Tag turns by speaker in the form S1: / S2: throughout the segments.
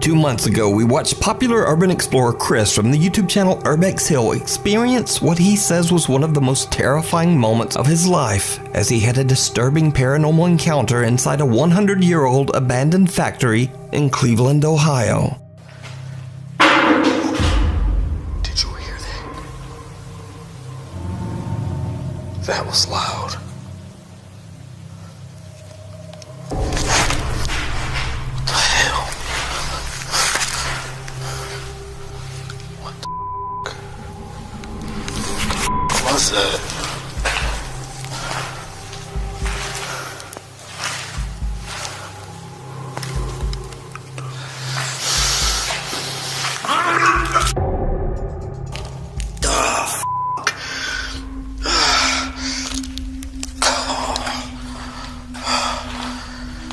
S1: 2 months ago, we watched popular urban explorer Chris from the YouTube channel Urbex Hill experience what he says was one of the most terrifying moments of his life as he had a disturbing paranormal encounter inside a 100-year-old abandoned factory in Cleveland, Ohio.
S2: Did you hear that? That was loud. What's that?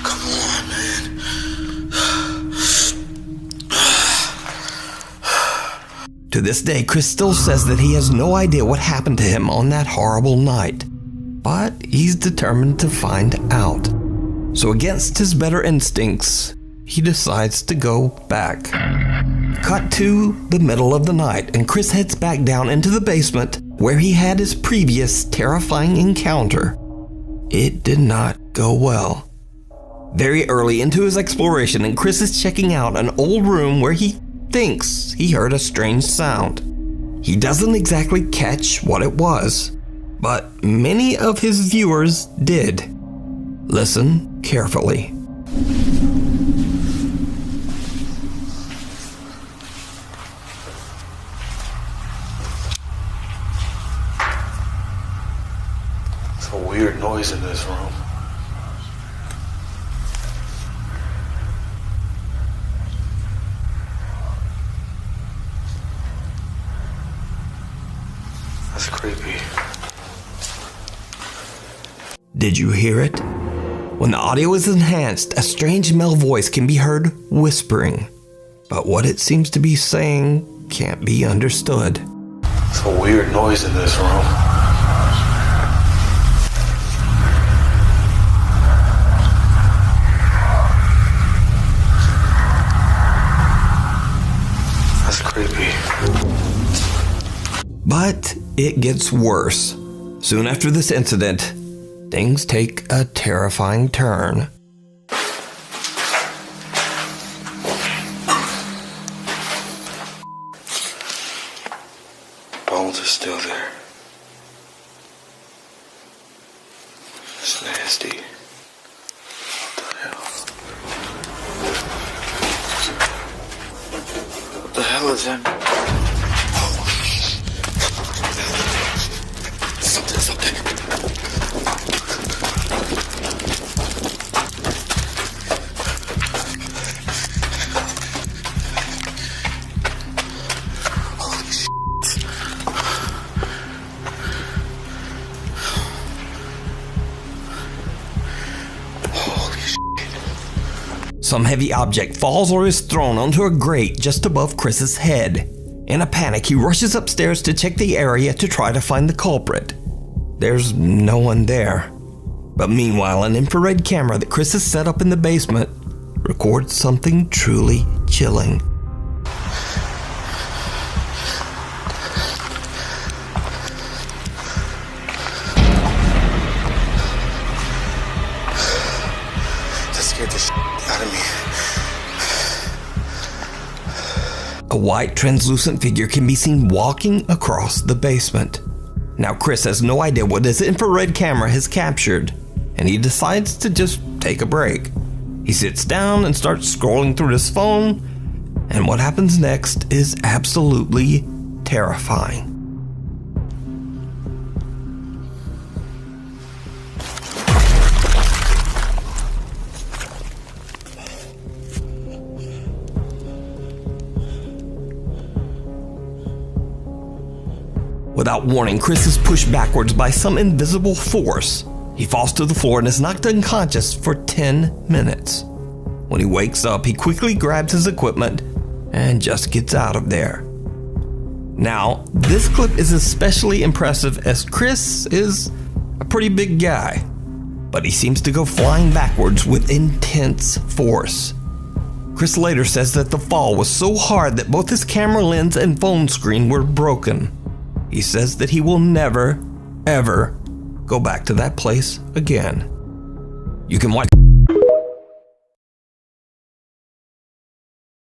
S2: Come on, man.
S1: To this day, Chris still says that he has no idea what happened to him on that horrible night, but he's determined to find out. So against his better instincts, he decides to go back. Cut to the middle of the night, and Chris heads back down into the basement where he had his previous terrifying encounter. It did not go well. Very early into his exploration, and Chris is checking out an old room where he thinks he heard a strange sound. He doesn't exactly catch what it was, but many of his viewers did. Listen carefully.
S2: It's a weird noise in this room. That's creepy.
S1: Did you hear it? When the audio is enhanced, a strange male voice can be heard whispering, but what it seems to be saying can't be understood.
S2: It's a weird noise in this room. That's creepy.
S1: But it gets worse. Soon after this incident, things take a terrifying turn.
S2: Bones are still there. It's nasty. What the hell? What the hell is that? Something. Holy shit. Holy shit.
S1: Some heavy object falls or is thrown onto a grate just above Chris's head. In a panic, he rushes upstairs to check the area to try to find the culprit. There's no one there. But meanwhile, an infrared camera that Chris has set up in the basement records something truly chilling.
S2: That scared the shit out of me.
S1: A white translucent figure can be seen walking across the basement. Now Chris has no idea what his infrared camera has captured, and he decides to just take a break. He sits down and starts scrolling through his phone, and what happens next is absolutely terrifying. Without warning, Chris is pushed backwards by some invisible force. He falls to the floor and is knocked unconscious for 10 minutes. When he wakes up, he quickly grabs his equipment and just gets out of there. Now, this clip is especially impressive as Chris is a pretty big guy, but he seems to go flying backwards with intense force. Chris later says that the fall was so hard that both his camera lens and phone screen were broken. He says that he will never, ever go back to that place again. You can watch